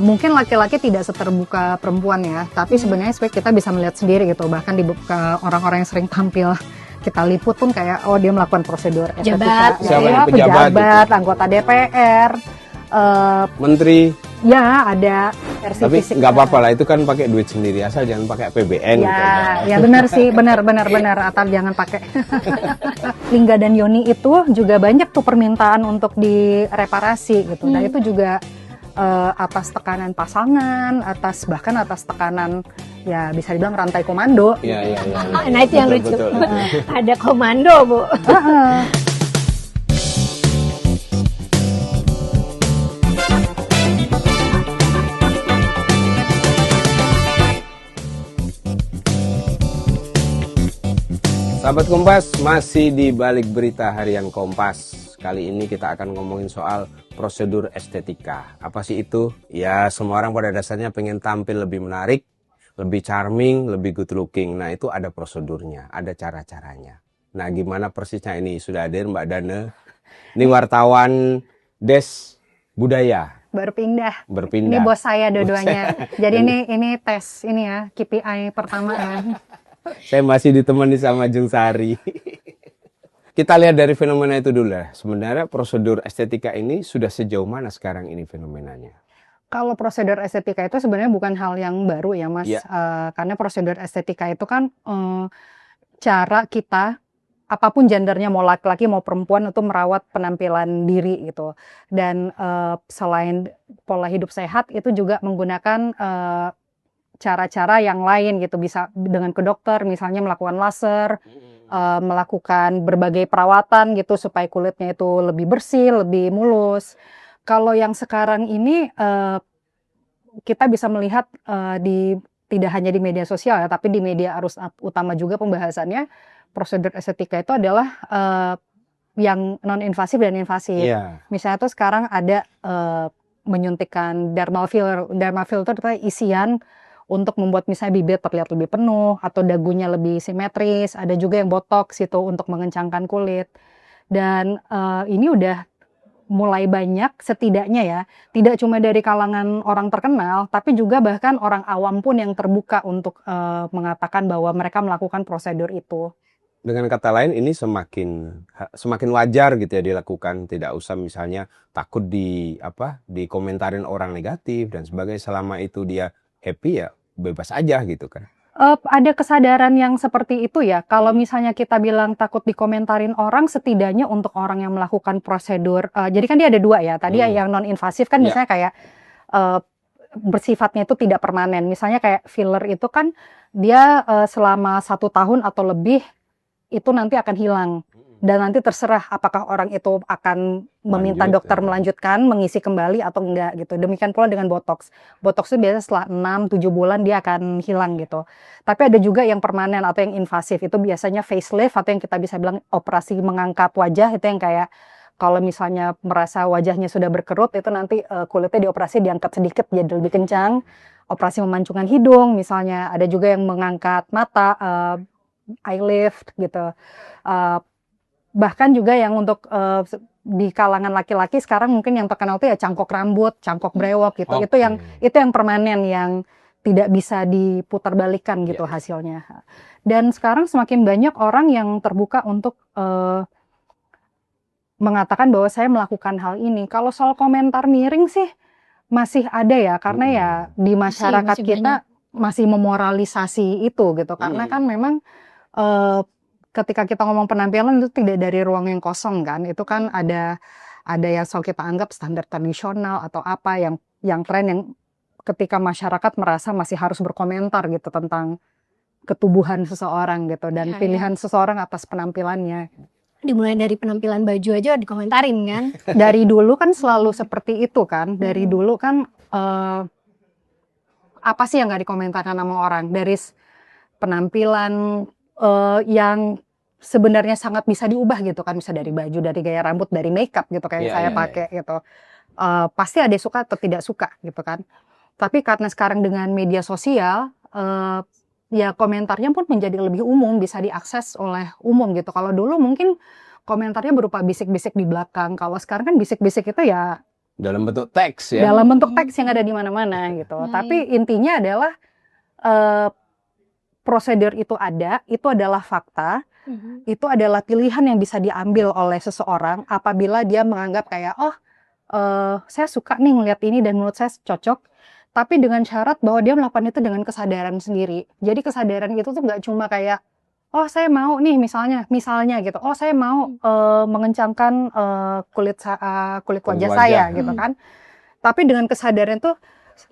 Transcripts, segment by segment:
Mungkin laki-laki tidak seterbuka perempuan ya, tapi sebenarnya kita bisa melihat sendiri gitu. Bahkan di orang-orang yang sering tampil kita liput pun kayak dia melakukan prosedur estetika. Pejabat, anggota DPR, menteri. Ya, ada versi tapi fisik. Nggak apa-apa lah, itu kan pakai duit sendiri, asal jangan pakai APBN. Ya benar sih, benar, atau jangan pakai. Lingga dan yoni itu juga banyak tuh permintaan untuk direparasi gitu. Nah itu juga atas tekanan pasangan, bahkan atas tekanan ya bisa dibilang rantai komando. Iya. Nah itu yang lucu. Ada komando, Bu. Sahabat Kompas, masih di balik berita harian Kompas. Kali ini kita akan ngomongin soal prosedur estetika. Apa sih itu? Ya, semua orang pada dasarnya pengen tampil lebih menarik, lebih charming, lebih good looking. Nah, itu ada prosedurnya, ada cara-caranya. Nah, gimana persisnya ini? Sudah hadir Mbak Dane. Ini wartawan Des Budaya. Berpindah. Berpindah. Ini bos saya dua-duanya. Jadi ini tes ini ya, KPI pertama ya. Saya masih ditemani sama Jung Sari. Kita lihat dari fenomena itu dulu lah. Sebenarnya prosedur estetika ini sudah sejauh mana sekarang ini fenomenanya? Kalau prosedur estetika itu sebenarnya bukan hal yang baru ya Mas. Ya. Karena prosedur estetika itu kan cara kita, apapun gendernya, mau laki-laki mau perempuan, itu merawat penampilan diri gitu. Dan selain pola hidup sehat, itu juga menggunakan cara-cara yang lain gitu, bisa dengan ke dokter misalnya melakukan laser, melakukan berbagai perawatan gitu supaya kulitnya itu lebih bersih, lebih mulus. Kalau yang sekarang ini kita bisa melihat tidak hanya di media sosial ya, tapi di media arus utama juga pembahasannya prosedur estetika itu adalah yang non invasif dan invasif. Yeah. Misalnya tuh sekarang ada menyuntikkan dermal filler itu isian untuk membuat misalnya bibir terlihat lebih penuh atau dagunya lebih simetris. Ada juga yang botox itu untuk mengencangkan kulit. Dan ini udah mulai banyak setidaknya ya, tidak cuma dari kalangan orang terkenal, tapi juga bahkan orang awam pun yang terbuka untuk mengatakan bahwa mereka melakukan prosedur itu. Dengan kata lain ini semakin wajar gitu ya dilakukan, tidak usah misalnya takut dikomentarin orang negatif dan sebagainya. Selama itu dia happy ya bebas aja gitu kan. Ada kesadaran yang seperti itu ya. Kalau misalnya kita bilang takut dikomentarin orang, setidaknya untuk orang yang melakukan prosedur, jadi kan dia ada dua ya. Tadi yang non invasif kan misalnya kayak bersifatnya itu tidak permanen. Misalnya kayak filler itu kan dia selama 1 tahun atau lebih itu nanti akan hilang. Dan nanti terserah apakah orang itu akan meminta dokter melanjutkan, mengisi kembali atau enggak gitu. Demikian pula dengan botox. Botox itu biasanya setelah 6-7 bulan dia akan hilang gitu. Tapi ada juga yang permanen atau yang invasif. Itu biasanya facelift atau yang kita bisa bilang operasi mengangkat wajah. Itu yang kayak kalau misalnya merasa wajahnya sudah berkerut, itu nanti kulitnya dioperasi diangkat sedikit jadi lebih kencang. Operasi memancungkan hidung misalnya. Ada juga yang mengangkat mata, eye lift gitu. Bahkan juga yang untuk di kalangan laki-laki sekarang mungkin yang terkenal tuh ya cangkok rambut, cangkok brewok gitu. Okay. Itu yang permanen, yang tidak bisa diputarbalikkan gitu hasilnya. Dan sekarang semakin banyak orang yang terbuka untuk mengatakan bahwa saya melakukan hal ini. Kalau soal komentar miring sih masih ada ya, karena ya di masyarakat masih kita masih memoralisasi itu gitu. Karena kan memang ketika kita ngomong penampilan itu tidak dari ruang yang kosong kan, itu kan ada yang selalu kita anggap standar tradisional atau apa yang tren, yang ketika masyarakat merasa masih harus berkomentar gitu tentang ketubuhan seseorang gitu dan pilihan seseorang atas penampilannya. Dimulai dari penampilan baju aja dikomentarin kan? Dari dulu kan selalu seperti itu kan, dari dulu kan apa sih yang nggak dikomentarkan sama orang, dari penampilan yang sebenarnya sangat bisa diubah gitu kan, bisa dari baju, dari gaya rambut, dari makeup gitu kayak saya pakai gitu. Pasti ada suka atau tidak suka gitu kan. Tapi karena sekarang dengan media sosial, ya komentarnya pun menjadi lebih umum, bisa diakses oleh umum gitu. Kalau dulu mungkin komentarnya berupa bisik-bisik di belakang. Kalau sekarang kan bisik-bisik itu ya dalam bentuk teks ya. Dalam bentuk teks yang ada di mana-mana gitu. Tapi intinya adalah prosedur itu adalah fakta, itu adalah pilihan yang bisa diambil oleh seseorang apabila dia menganggap kayak saya suka nih ngeliat ini dan menurut saya cocok, tapi dengan syarat bahwa dia melakukan itu dengan kesadaran sendiri. Jadi kesadaran itu tuh nggak cuma kayak saya mau nih misalnya gitu. Saya mau mengencangkan kulit wajah saya gitu kan. Tapi dengan kesadaran tuh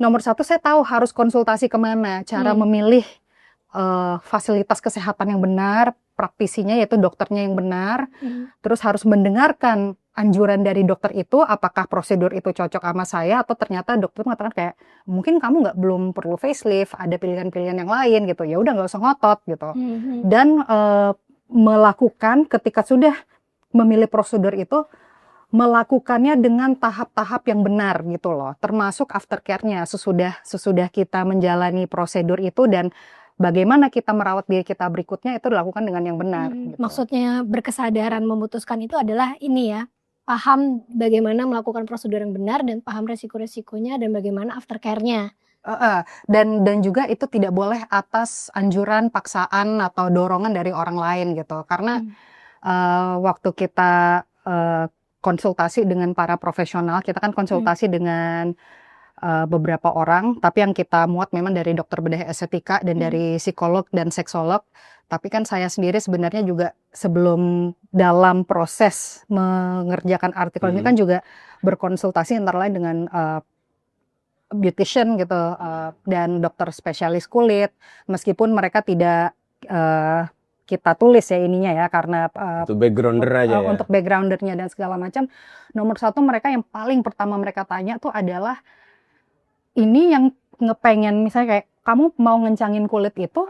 nomor satu saya tahu harus konsultasi kemana, cara memilih fasilitas kesehatan yang benar, praktisinya yaitu dokternya yang benar. Terus harus mendengarkan anjuran dari dokter itu, apakah prosedur itu cocok sama saya atau ternyata dokter mengatakan kayak mungkin kamu belum perlu facelift, ada pilihan-pilihan yang lain gitu. Ya udah nggak usah ngotot gitu. Dan melakukan ketika sudah memilih prosedur itu, melakukannya dengan tahap-tahap yang benar gitu loh. Termasuk aftercare-nya sesudah kita menjalani prosedur itu dan bagaimana kita merawat diri kita berikutnya itu dilakukan dengan yang benar. Gitu. Maksudnya berkesadaran memutuskan itu adalah ini ya, paham bagaimana melakukan prosedur yang benar dan paham resiko-resikonya dan bagaimana aftercare-nya. Dan juga itu tidak boleh atas anjuran, paksaan atau dorongan dari orang lain gitu. Karena waktu kita konsultasi dengan para profesional, kita kan konsultasi dengan beberapa orang, tapi yang kita muat memang dari dokter bedah estetika dan dari psikolog dan seksolog. Tapi kan saya sendiri sebenarnya juga sebelum dalam proses mengerjakan artikel ini kan juga berkonsultasi antara lain dengan beautician gitu dan dokter spesialis kulit, meskipun mereka tidak kita tulis ya ininya ya karena untuk backgrounder aja ya. Untuk backgroundernya dan segala macam. Nomor satu mereka yang paling pertama mereka tanya tuh adalah ini yang ngepengen misalnya kayak kamu mau ngencangin kulit itu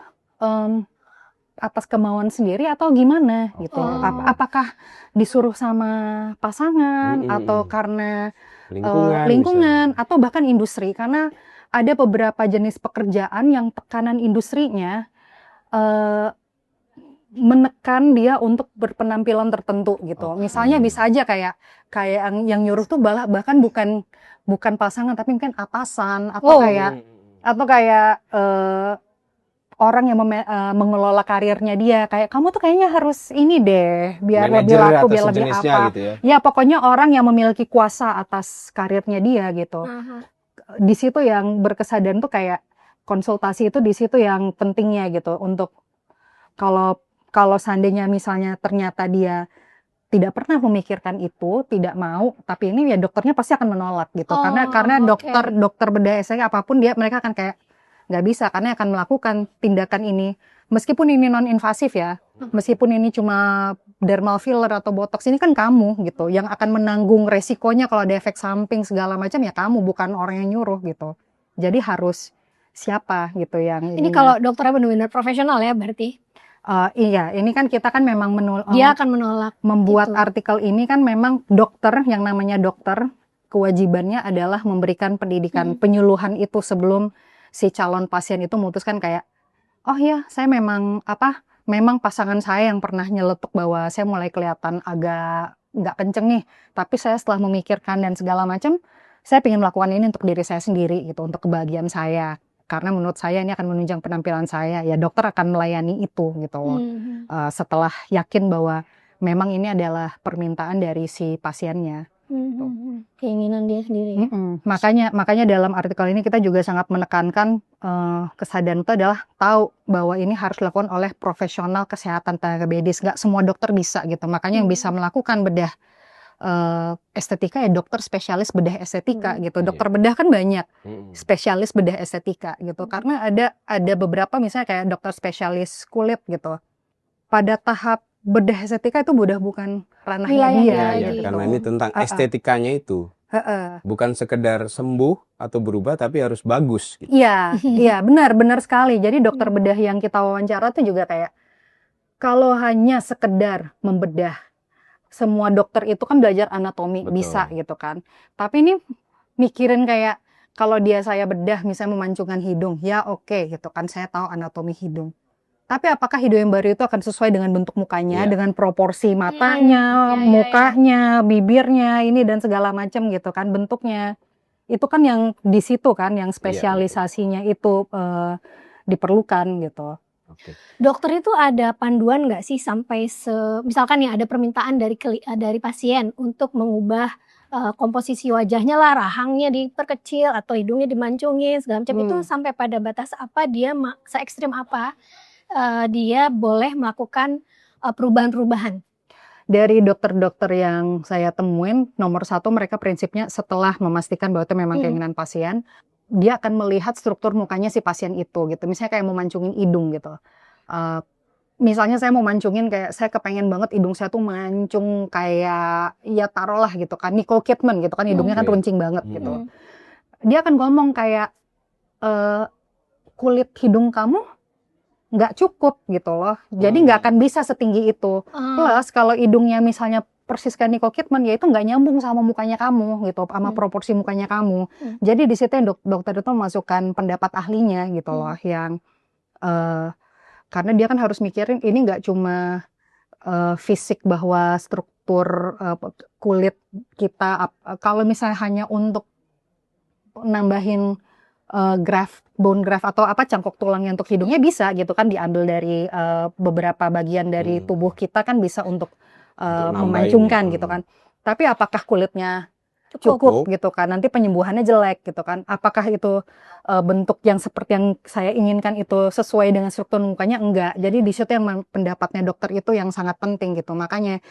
atas kemauan sendiri atau gimana gitu. Apakah disuruh sama pasangan atau karena lingkungan atau bahkan industri, karena ada beberapa jenis pekerjaan yang tekanan industrinya menekan dia untuk berpenampilan tertentu gitu. Misalnya bisa aja kayak yang nyuruh tuh bahkan bukan pasangan tapi mungkin atasan atau kayak orang yang mengelola karirnya dia, kayak kamu tuh kayaknya harus ini deh biar lebih laku, biar lebih apa gitu ya pokoknya orang yang memiliki kuasa atas karirnya dia gitu. Di situ yang berkesadaran tuh kayak konsultasi itu di situ yang pentingnya gitu, untuk kalau seandainya misalnya ternyata dia tidak pernah memikirkan itu, tidak mau, tapi ini ya dokternya pasti akan menolak gitu. Karena dokter bedah estetika apapun mereka akan kayak nggak bisa, karena akan melakukan tindakan ini meskipun ini non invasif ya, meskipun ini cuma dermal filler atau botox, ini kan kamu gitu yang akan menanggung resikonya kalau ada efek samping segala macam, ya kamu, bukan orang yang nyuruh gitu. Jadi harus siapa gitu yang ini kalau dokternya benar-benar profesional ya berarti. Iya, ini kan kita kan memang dia akan menolak. Membuat artikel ini kan memang dokter, yang namanya dokter kewajibannya adalah memberikan pendidikan penyuluhan itu sebelum si calon pasien itu memutuskan kayak, oh ya saya memang pasangan saya yang pernah nyeletuk bahwa saya mulai kelihatan agak nggak kenceng nih, tapi saya setelah memikirkan dan segala macam, saya ingin melakukan ini untuk diri saya sendiri gitu, untuk kebahagiaan saya. Karena menurut saya ini akan menunjang penampilan saya, ya dokter akan melayani itu gitu. Setelah yakin bahwa memang ini adalah permintaan dari si pasiennya. Keinginan dia sendiri. Makanya dalam artikel ini kita juga sangat menekankan kesadaran itu adalah tahu bahwa ini harus dilakukan oleh profesional kesehatan tenaga medis. Nggak semua dokter bisa gitu. Makanya yang bisa melakukan bedah estetika ya dokter spesialis bedah estetika gitu. Dokter bedah kan banyak spesialis bedah estetika gitu. Karena ada beberapa misalnya kayak dokter spesialis kulit gitu. Pada tahap bedah estetika itu bukan ranahnya dia. Gitu. Karena ini tentang estetikanya itu. Bukan sekedar sembuh atau berubah, tapi harus bagus. Iya, iya benar sekali. Jadi dokter bedah yang kita wawancara tuh juga kayak kalau hanya sekedar membedah, semua dokter itu kan belajar anatomi. Betul. Bisa gitu kan. Tapi ini mikirin kayak kalau saya bedah misalnya memancungkan hidung, ya oke gitu kan, saya tahu anatomi hidung. Tapi apakah hidung yang baru itu akan sesuai dengan bentuk mukanya, dengan proporsi matanya, mukanya, bibirnya, ini dan segala macam gitu kan bentuknya. Itu kan yang di situ kan yang spesialisasinya itu diperlukan gitu. Dokter itu ada panduan nggak sih sampai misalkan ya ada permintaan dari pasien untuk mengubah komposisi wajahnya lah, rahangnya diperkecil atau hidungnya dimancungin segala macam, itu sampai pada batas apa dia se-ekstrim apa dia boleh melakukan perubahan-perubahan? Dari dokter-dokter yang saya temuin, nomor satu mereka prinsipnya setelah memastikan bahwa itu memang keinginan pasien, dia akan melihat struktur mukanya si pasien itu gitu. Misalnya kayak mau mancungin hidung gitu. Misalnya saya mau mancungin kayak saya kepengen banget hidung saya tuh mancung kayak ya taruhlah gitu kan Nicole Kidman gitu kan, hidungnya kan runcing banget gitu. Dia akan ngomong kayak kulit hidung kamu nggak cukup gitu loh, jadi nggak akan bisa setinggi itu. Plus kalau hidungnya misalnya persis kayak Nicole Kidman, ya itu nggak nyambung sama mukanya kamu gitu, sama proporsi mukanya kamu. Jadi di situ dokter itu memasukkan pendapat ahlinya gitu loh, yang karena dia kan harus mikirin ini nggak cuma fisik bahwa struktur kulit kita, kalau misalnya hanya untuk nambahin bone graft atau apa cangkok tulangnya untuk hidungnya bisa gitu kan, diambil dari beberapa bagian dari tubuh kita kan bisa untuk memancungkan gitu kan. Tapi apakah kulitnya cukup gitu kan, nanti penyembuhannya jelek gitu kan, apakah itu bentuk yang seperti yang saya inginkan itu sesuai dengan struktur mukanya, enggak. Jadi di situ yang pendapatnya dokter itu yang sangat penting gitu. Makanya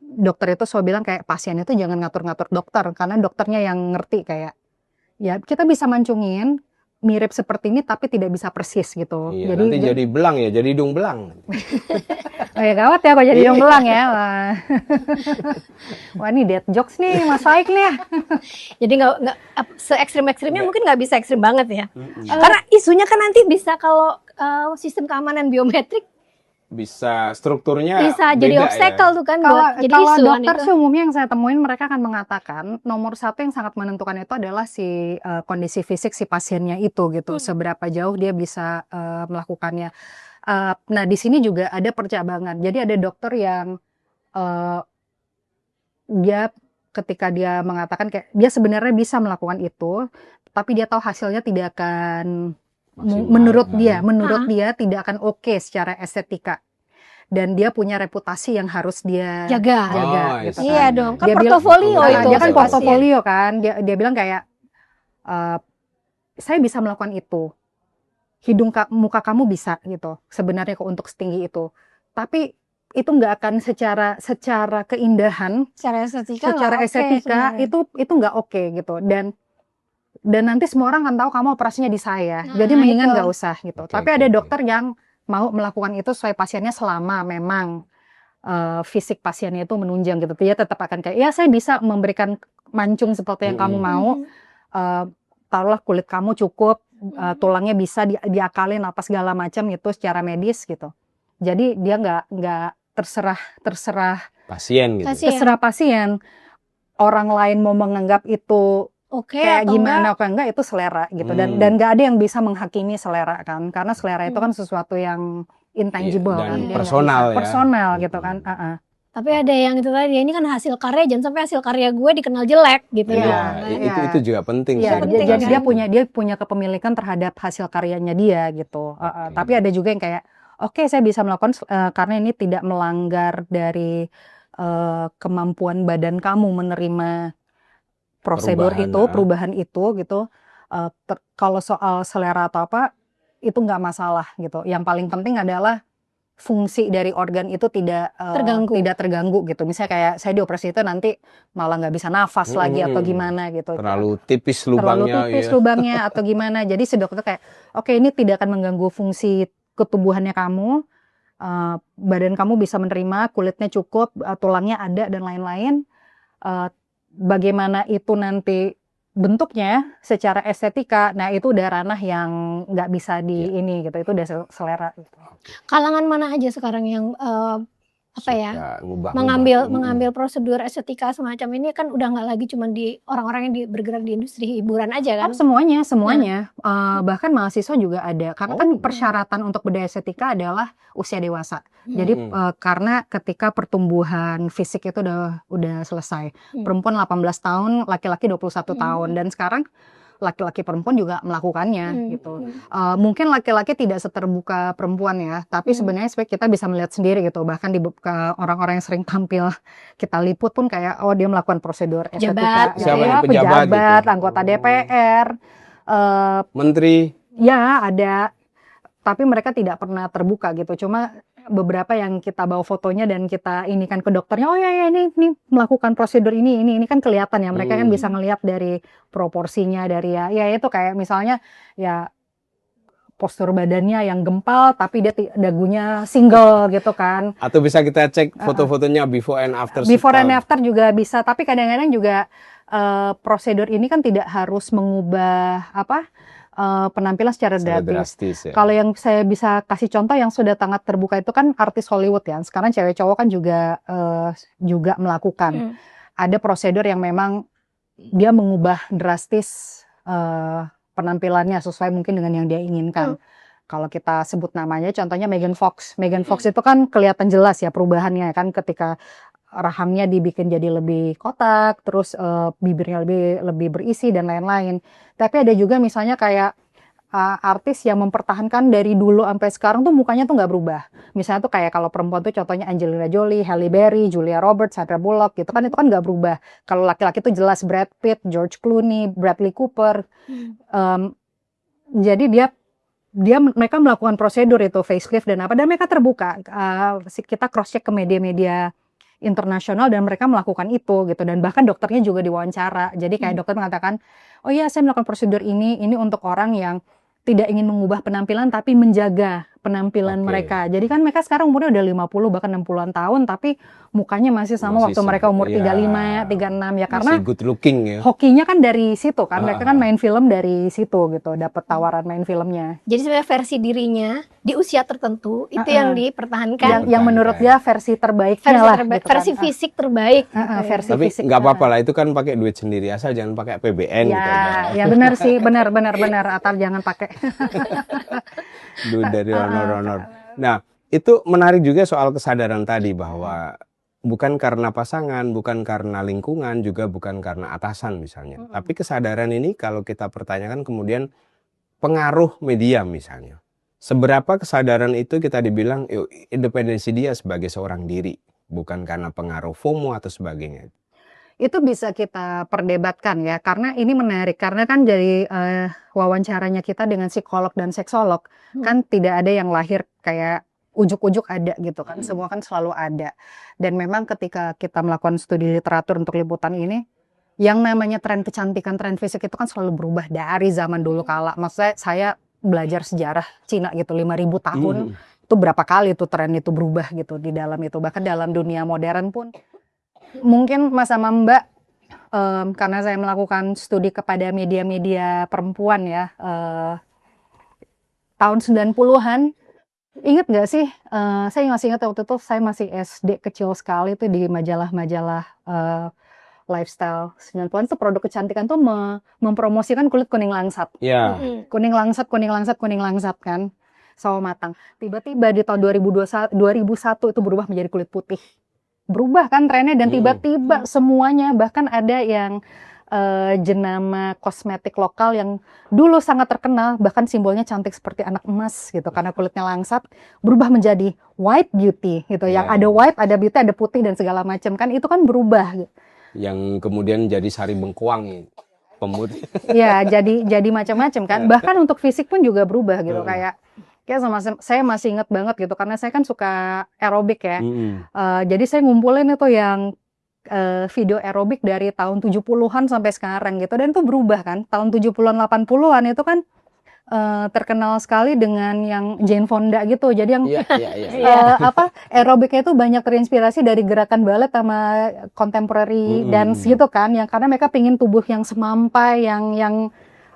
dokter itu selalu bilang kayak pasien itu jangan ngatur-ngatur dokter, karena dokternya yang ngerti kayak ya kita bisa mancungin mirip seperti ini tapi tidak bisa persis gitu. Jadi nanti jadi belang ya, jadi hidung belang. Oh ya gawat ya kalau jadi hidung belang ya. Wah ini dead jokes nih Mas Faik nih. Jadi nggak se-ekstrim-ekstrimnya mungkin nggak bisa ekstrim banget ya. Karena isunya kan nanti bisa kalau sistem keamanan biometrik bisa strukturnya bisa jadi obstacle tuh kan kalau jadi isu dokter sih umumnya yang saya temuin mereka akan mengatakan nomor satu yang sangat menentukan itu adalah si kondisi fisik si pasiennya itu gitu, seberapa jauh dia bisa melakukannya. Nah di sini juga ada percabangan, jadi ada dokter yang dia ketika dia mengatakan kayak dia sebenarnya bisa melakukan itu tapi dia tahu hasilnya tidak akan menurut dia tidak akan oke secara estetika, dan dia punya reputasi yang harus dia jaga gitu kan. Iya dong, kan portofolio itu. Dia kan portofolio kan, dia bilang kayak saya bisa melakukan itu, muka kamu bisa gitu sebenarnya kok untuk setinggi itu, tapi itu nggak akan secara keindahan, secara estetika itu nggak oke gitu, dan nanti semua orang akan tahu kamu operasinya di saya, jadi mendingan nggak usah gitu. Tapi ada dokter yang mau melakukan itu sesuai pasiennya selama memang fisik pasiennya itu menunjang gitu. Dia tetap akan kayak ya saya bisa memberikan mancung seperti yang kamu mau, taruhlah kulit kamu cukup, tulangnya bisa diakalin apa segala macam itu secara medis gitu. Jadi dia nggak terserah pasien gitu. Terserah pasien. Orang lain mau menganggap itu kayak gimana apa enggak itu selera gitu, dan nggak ada yang bisa menghakimi selera kan, karena selera itu kan sesuatu yang intangible dan kan, personal gitu kan. Tapi ada yang itu tadi, ini kan hasil karya, jangan sampai hasil karya gue dikenal jelek gitu. Itu juga penting sih. Jadi dia punya kepemilikan terhadap hasil karyanya dia gitu. Tapi ada juga yang kayak oke, saya bisa melakukan karena ini tidak melanggar dari kemampuan badan kamu menerima perubahan itu gitu. Kalau soal selera atau apa itu nggak masalah gitu. Yang paling penting adalah fungsi dari organ itu tidak terganggu gitu. Misalnya kayak saya dioperasi itu nanti malah nggak bisa nafas lagi atau gimana gitu. Terlalu tipis lubangnya atau gimana. Jadi si dokter kayak oke, ini tidak akan mengganggu fungsi ketubuhannya kamu. Badan kamu bisa menerima, kulitnya cukup, tulangnya ada dan lain-lain. Bagaimana itu nanti bentuknya secara estetika, nah itu udah ranah yang nggak bisa ini gitu, itu udah selera gitu. Kalangan mana aja sekarang yang apa ya, ngubah. mengambil prosedur estetika semacam ini kan udah nggak lagi cuma di orang-orang yang bergerak di industri hiburan aja kan? Semuanya. Bahkan mahasiswa juga ada. Karena kan persyaratan untuk bedah estetika adalah usia dewasa. Jadi karena ketika pertumbuhan fisik itu udah selesai. Perempuan 18 tahun, laki-laki 21 tahun. Dan sekarang laki-laki perempuan juga melakukannya gitu. Mungkin laki-laki tidak seterbuka perempuan ya, tapi sebenarnya kita bisa melihat sendiri gitu. Bahkan di orang-orang yang sering tampil kita liput pun kayak dia melakukan prosedur estetika. Pejabat, gitu. Anggota DPR, menteri. Ya ada, tapi mereka tidak pernah terbuka gitu. Cuma beberapa yang kita bawa fotonya dan kita ini kan ke dokternya, oh ya ini melakukan prosedur ini kan kelihatan ya, mereka kan bisa ngelihat dari proporsinya, dari ya itu kayak misalnya ya postur badannya yang gempal tapi dia dagunya single gitu kan. Atau bisa kita cek foto-fotonya before and after. Before and after juga bisa, tapi kadang-kadang juga prosedur ini kan tidak harus mengubah penampilan secara drastis. Ya. Kalau yang saya bisa kasih contoh yang sudah sangat terbuka itu kan artis Hollywood ya. Sekarang cewek cowok kan juga melakukan. Ada prosedur yang memang dia mengubah drastis penampilannya sesuai mungkin dengan yang dia inginkan. Kalau kita sebut namanya, contohnya Megan Fox. Megan Fox itu kan kelihatan jelas ya perubahannya kan ketika rahangnya dibikin jadi lebih kotak, terus bibirnya lebih berisi dan lain-lain. Tapi ada juga misalnya kayak artis yang mempertahankan dari dulu sampai sekarang tuh mukanya tuh nggak berubah. Misalnya tuh kayak kalau perempuan tuh contohnya Angelina Jolie, Halle Berry, Julia Roberts, Sandra Bullock gitu kan, itu kan nggak berubah. Kalau laki-laki tuh jelas Brad Pitt, George Clooney, Bradley Cooper. Jadi mereka melakukan prosedur itu facelift dan mereka terbuka. Kita cross check ke media-media internasional dan mereka melakukan itu gitu, dan bahkan dokternya juga diwawancara. Jadi kayak dokter mengatakan, oh iya saya melakukan prosedur ini untuk orang yang tidak ingin mengubah penampilan tapi menjaga penampilan mereka. Jadi kan mereka sekarang umurnya udah 50 bahkan 60-an tahun tapi mukanya masih sama waktu mereka umur 35, 36 ya, karena masih good looking ya. Hokinya kan dari situ kan. Mereka kan main film dari situ gitu, dapat tawaran main filmnya. Jadi sebenarnya versi dirinya di usia tertentu itu yang dipertahankan. Yang menurut dia versi terbaiknya lah. Gitu versi kan. fisik terbaik. Versi tapi fisik. nggak apa-apa lah, itu kan pakai duit sendiri, asal jangan pakai APBN ya, gitu. Ya benar sih, benar. Atau jangan pakai duit dari honor-honor. Nah, itu menarik juga soal kesadaran tadi bahwa bukan karena pasangan, bukan karena lingkungan, juga bukan karena atasan misalnya. Tapi kesadaran ini kalau kita pertanyakan kemudian pengaruh media misalnya. Seberapa kesadaran itu kita dibilang independensi dia sebagai seorang diri, bukan karena pengaruh FOMO atau sebagainya. Itu bisa kita perdebatkan ya, karena ini menarik. Karena kan dari wawancaranya kita dengan psikolog dan seksolog, kan tidak ada yang lahir kayak ujuk-ujuk ada gitu kan, semua kan selalu ada. Dan memang ketika kita melakukan studi literatur untuk liputan ini, yang namanya tren kecantikan, tren fisik itu kan selalu berubah dari zaman dulu kala. Maksudnya saya belajar sejarah Cina gitu, 5.000 tahun, itu berapa kali tuh tren itu berubah gitu di dalam itu. Bahkan dalam dunia modern pun, mungkin Mas sama Mbak, karena saya melakukan studi kepada media-media perempuan ya, tahun 90-an, ingat nggak sih, saya masih ingat waktu itu saya masih SD kecil sekali tuh di majalah-majalah lifestyle 90-an tuh produk kecantikan tuh mempromosikan kulit kuning langsat. Kuning langsat kan, sawo matang. Tiba-tiba di tahun 2001 itu berubah menjadi kulit putih. Berubah kan trennya, dan tiba-tiba semuanya, bahkan ada yang jenama kosmetik lokal yang dulu sangat terkenal, bahkan simbolnya cantik seperti anak emas gitu karena kulitnya langsat, berubah menjadi white beauty gitu. Yang ada white, ada beauty, ada putih dan segala macam kan, itu kan berubah. Yang kemudian jadi sari bengkoang pemutih. Ya, jadi macam-macam kan. Bahkan untuk fisik pun juga berubah gitu. Kayak saya masih ingat banget gitu karena saya kan suka aerobik ya. Jadi saya ngumpulin itu yang video aerobik dari tahun 70-an sampai sekarang gitu, dan itu berubah kan. Tahun 70-an 80-an itu kan terkenal sekali dengan yang Jane Fonda gitu. Jadi yang aerobiknya itu banyak terinspirasi dari gerakan ballet sama contemporary dance gitu kan, yang karena mereka pingin tubuh yang semampai, yang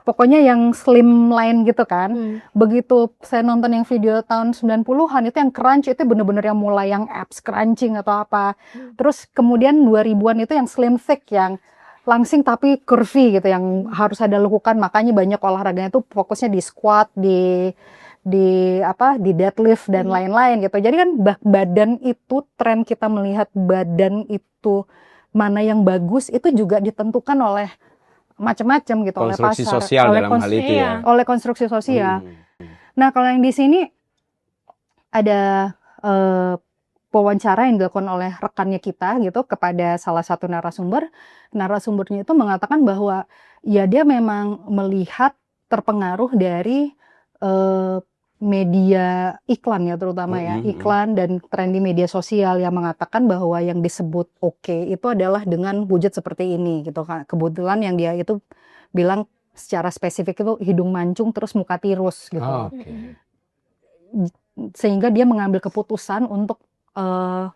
pokoknya yang slimline gitu kan. Begitu saya nonton yang video tahun 90-an itu yang crunch itu bener-bener yang mulai yang abs crunching atau apa. Terus kemudian 2000-an itu yang slim thick yang langsing tapi curvy gitu yang harus ada lekukan, makanya banyak olahraganya tuh fokusnya di squat, di deadlift dan lain-lain gitu. Jadi kan badan itu, tren kita melihat badan itu mana yang bagus itu juga ditentukan oleh macam-macam gitu, oleh konstruksi pasar, sosial dalam hal itu ya. oleh konstruksi sosial. Nah, kalau yang di sini ada wawancara yang dilakukan oleh rekannya kita gitu kepada salah satu narasumber. Narasumbernya itu mengatakan bahwa ya dia memang melihat terpengaruh dari media iklan ya, terutama ya, iklan dan tren di media sosial yang mengatakan bahwa yang disebut oke itu adalah dengan wujud seperti ini gitu kan. Kebetulan yang dia itu bilang secara spesifik itu hidung mancung terus muka tirus gitu. Sehingga dia mengambil keputusan untuk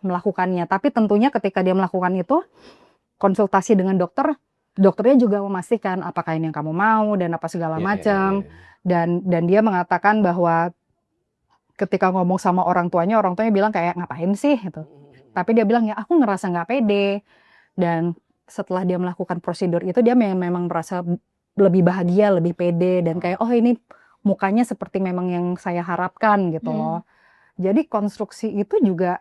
melakukannya. Tapi tentunya ketika dia melakukan itu, konsultasi dengan dokternya juga memastikan apakah ini yang kamu mau dan apa segala macam. Dan dia mengatakan bahwa ketika ngomong sama orang tuanya bilang kayak ngapain sih gitu. Tapi dia bilang ya aku ngerasa nggak pede. Dan setelah dia melakukan prosedur itu dia memang merasa lebih bahagia, lebih pede dan kayak oh ini mukanya seperti memang yang saya harapkan gitu loh. Jadi konstruksi itu juga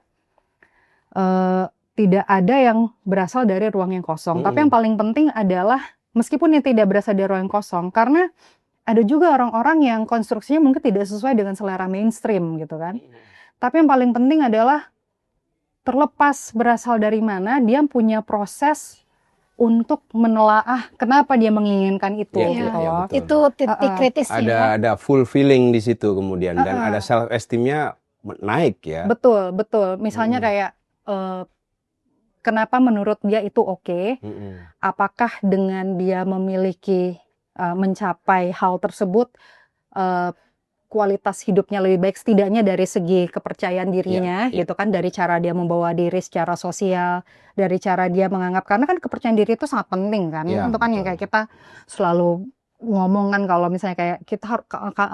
tidak ada yang berasal dari ruang yang kosong. Tapi yang paling penting adalah meskipun yang tidak berasal dari ruang yang kosong, karena ada juga orang-orang yang konstruksinya mungkin tidak sesuai dengan selera mainstream gitu kan. Tapi yang paling penting adalah terlepas berasal dari mana, dia punya proses untuk menelaah kenapa dia menginginkan itu gitu loh. Itu titik kritisnya. Ada fulfilling di situ kemudian dan ada self esteemnya naik ya. Betul. Misalnya kayak kenapa menurut dia itu oke? Apakah dengan dia memiliki mencapai hal tersebut kualitas hidupnya lebih baik setidaknya dari segi kepercayaan dirinya gitu kan, dari cara dia membawa diri secara sosial, dari cara dia menganggap, karena kan kepercayaan diri itu sangat penting kan. Itu kan yang kayak kita selalu ngomongan kalau misalnya kayak kita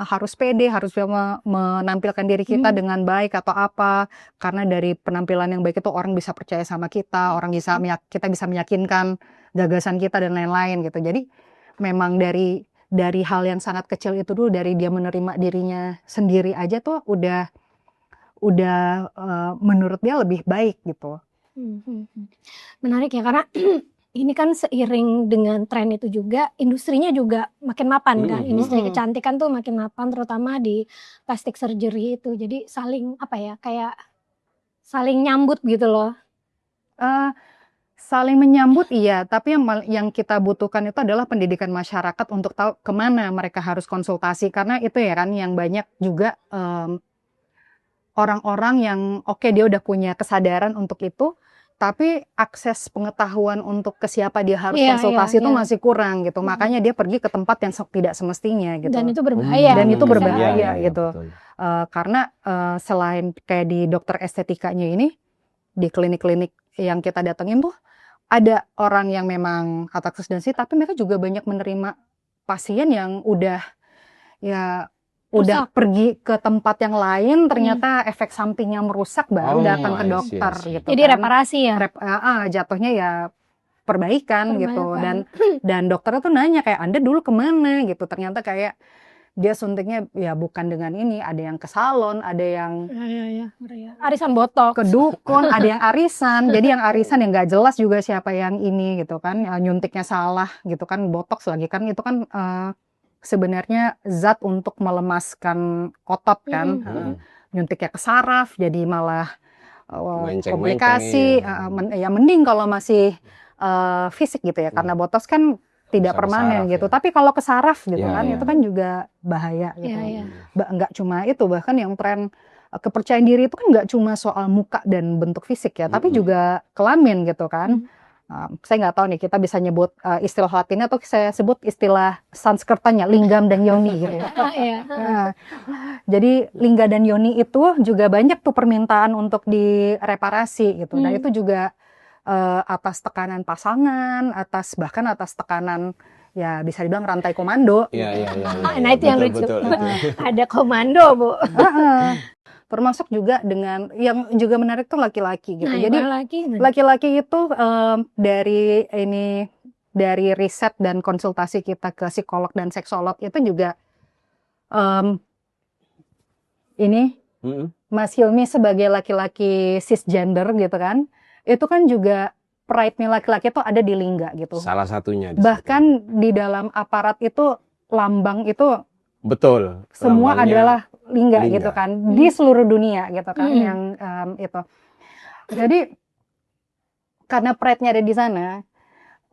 harus pede, harus menampilkan diri kita dengan baik atau apa, karena dari penampilan yang baik itu orang bisa percaya sama kita, kita bisa meyakinkan gagasan kita dan lain-lain gitu. Jadi memang dari hal yang sangat kecil itu dulu, dari dia menerima dirinya sendiri aja tuh udah menurut dia lebih baik gitu. Menarik ya, karena ini kan seiring dengan tren itu juga industrinya juga makin mapan kan. Industri kecantikan tuh makin mapan, terutama di plastic surgery itu. Jadi saling kayak saling nyambut gitu loh. Saling menyambut iya, tapi yang kita butuhkan itu adalah pendidikan masyarakat untuk tahu kemana mereka harus konsultasi, karena itu ya kan yang banyak juga orang-orang yang dia udah punya kesadaran untuk itu, tapi akses pengetahuan untuk ke siapa dia harus konsultasi itu masih kurang gitu. Makanya dia pergi ke tempat yang tidak semestinya gitu. Dan itu berbahaya. Gitu. Karena selain kayak di dokter estetikanya ini, di klinik-klinik yang kita datengin tuh ada orang yang memang atas dan tapi mereka juga banyak menerima pasien yang udah pergi ke tempat yang lain, ternyata efek sampingnya merusak baru datang ke dokter gitu. Jadi kan. reparasi ya. Jatuhnya ya perbaikan gitu. Dan dokternya tuh nanya kayak Anda dulu kemana gitu. Ternyata kayak dia suntiknya ya bukan dengan ini, ada yang ke salon, ada yang arisan botox, ke dukun, ada yang arisan. Jadi yang arisan yang nggak jelas juga siapa yang ini gitu kan, nyuntiknya salah gitu kan, botox lagi kan itu kan sebenarnya zat untuk melemaskan otot kan, nyuntiknya ke saraf jadi malah komplikasi. Ya mending kalau masih fisik gitu ya, karena botox kan tidak permanen gitu. Tapi kalau ke saraf gitu kan, itu kan juga bahaya gitu. Nggak cuma itu, bahkan yang tren kepercayaan diri itu kan nggak cuma soal muka dan bentuk fisik ya, tapi juga kelamin gitu kan. Saya nggak tahu nih kita bisa nyebut istilah latinnya atau saya sebut istilah Sanskertanya, linggam dan yoni gitu. Jadi lingga dan yoni itu juga banyak tuh permintaan untuk direparasi gitu. Nah itu juga atas tekanan pasangan, bahkan atas tekanan ya bisa dibilang rantai komando. Iya. Nah itu yang lucu. Betul. Ada komando, Bu. Termasuk juga dengan yang juga menarik tuh laki-laki gitu. Nah, Jadi laki-laki itu dari riset dan konsultasi kita ke psikolog dan seksolog itu juga ini Mas Hilmi sebagai laki-laki cisgender gitu kan, itu kan juga pride-nya laki-laki itu ada di lingga gitu. Salah satunya. Bahkan di dalam aparat itu lambang itu betul. Semua adalah lingga gitu kan di seluruh dunia gitu kan yang itu. Jadi karena pride-nya ada di sana,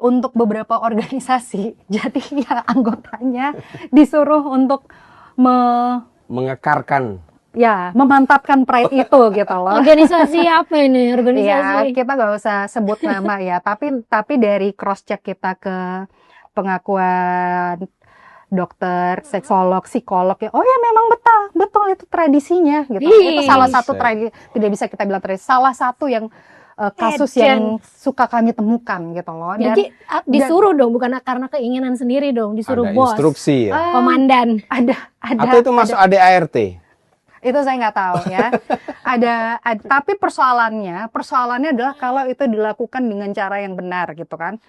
untuk beberapa organisasi jadi ya anggotanya disuruh untuk mengekarkan, ya memantapkan pride itu gitu loh. Organisasi apa ini? Organisasi? Ya kita nggak usah sebut nama ya, tapi dari cross check kita ke pengakuan dokter, seksolog, psikolog ya, oh ya memang betul itu tradisinya gitu. Itu salah satu tradisi, tidak bisa kita bilang tradisi, salah satu yang kasus yang suka kami temukan gitu loh. Jadi disuruh dong, bukan karena keinginan sendiri dong, disuruh ada bos, instruksi ya, komandan. Ada. Atau itu masuk ADART? Itu saya nggak tahu ya. ada, tapi persoalannya adalah kalau itu dilakukan dengan cara yang benar gitu kan.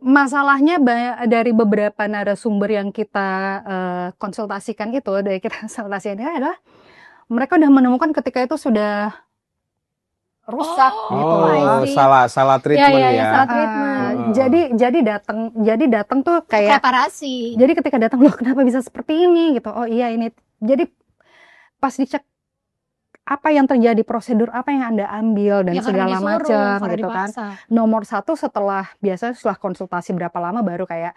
Masalahnya dari beberapa narasumber yang kita konsultasikan itu, adalah mereka udah menemukan ketika itu sudah rusak gitu. Salah treatment ya. Salah treatment. Jadi datang tuh kayak preparasi. Jadi ketika datang, loh kenapa bisa seperti ini gitu. Oh iya ini. Jadi pas dicek apa yang terjadi, prosedur apa yang Anda ambil dan segala macam gitu kan. Nomor satu setelah konsultasi berapa lama baru kayak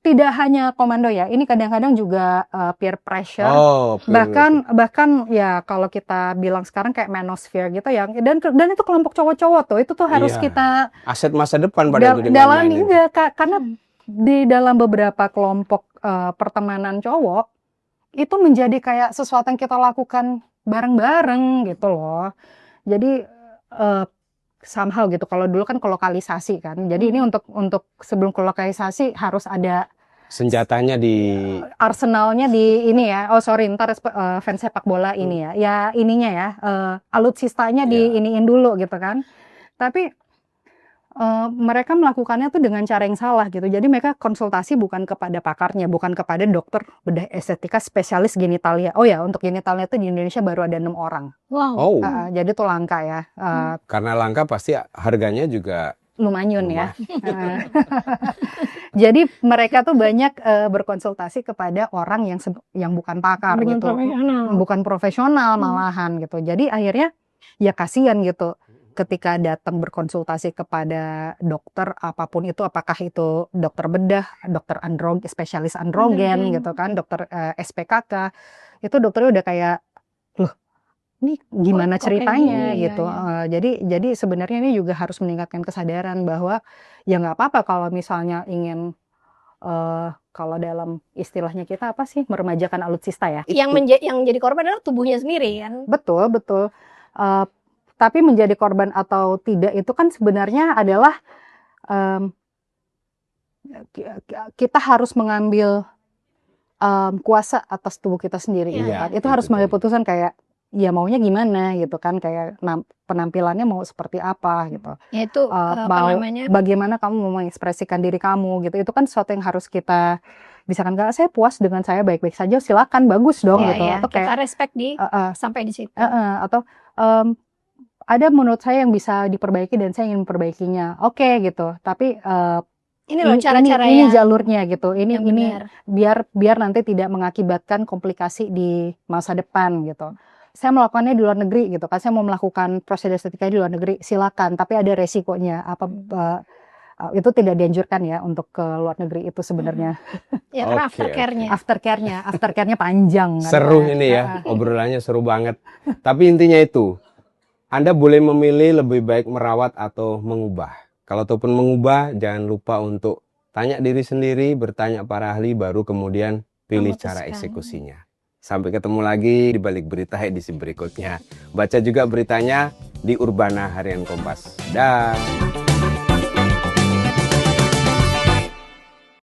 tidak hanya komando ya, ini kadang-kadang juga peer pressure. Bahkan ya kalau kita bilang sekarang kayak manosphere gitu ya, dan itu kelompok cowok-cowok tuh, itu tuh harus kita aset masa depan pada itu dalami karena di dalam beberapa kelompok pertemanan cowok itu menjadi kayak sesuatu yang kita lakukan bareng-bareng gitu loh. Jadi somehow gitu. Kalau dulu kan kolokalisasi kan. Jadi ini untuk sebelum kolokalisasi harus ada senjatanya di arsenalnya di ini ya. Oh sorry, ntar fans sepak bola ini ya. Ya ininya ya. Alutsistanya diiniin dulu gitu kan. Tapi mereka melakukannya tuh dengan cara yang salah gitu. Jadi mereka konsultasi bukan kepada pakarnya, bukan kepada dokter bedah estetika spesialis genitalia. Oh ya, untuk genitalia itu di Indonesia baru ada 6 orang. Wow. Jadi itu langka ya. Karena langka pasti harganya juga lumayan ya. Jadi mereka tuh banyak berkonsultasi kepada orang yang bukan pakar gitu. Bukan profesional malahan gitu. Jadi akhirnya ya kasihan gitu. Ketika datang berkonsultasi kepada dokter apapun itu, apakah itu dokter bedah, dokter spesialis androgen gitu kan, dokter SPKK, itu dokternya udah kayak, loh ini gimana ceritanya gitu. Jadi sebenarnya ini juga harus meningkatkan kesadaran bahwa ya nggak apa-apa kalau misalnya ingin kalau dalam istilahnya kita apa sih, meremajakan alutsista ya. Yang jadi korban adalah tubuhnya sendiri kan. Betul. Tapi menjadi korban atau tidak itu kan sebenarnya adalah kita harus mengambil kuasa atas tubuh kita sendiri. Itu harus mengambil putusan kayak ya maunya gimana gitu kan, kayak penampilannya mau seperti apa gitu. Yaitu bagaimana kamu mau mengekspresikan diri kamu gitu. Itu kan sesuatu yang harus kita misalkan kalau saya puas dengan saya baik-baik saja, silakan, bagus dong gitu. Atau kayak kita respect sampai di situ. Atau ada menurut saya yang bisa diperbaiki dan saya ingin memperbaikinya. Oke gitu. Tapi ini loh cara-cara ini jalurnya gitu. Ini benar. biar nanti tidak mengakibatkan komplikasi di masa depan gitu. Saya melakukannya di luar negeri gitu kan. Saya mau melakukan prosedur estetika di luar negeri, silakan. Tapi ada resikonya. Itu tidak dianjurkan ya untuk ke luar negeri itu sebenarnya. Ya karena aftercare-nya panjang. Seru ini ya, obrolannya seru banget. Tapi intinya itu, Anda boleh memilih lebih baik merawat atau mengubah. Kalau ataupun mengubah, jangan lupa untuk tanya diri sendiri, bertanya para ahli, baru kemudian pilih cara eksekusinya. Sampai ketemu lagi di Balik Berita edisi berikutnya. Baca juga beritanya di Urbana Harian Kompas. Dah.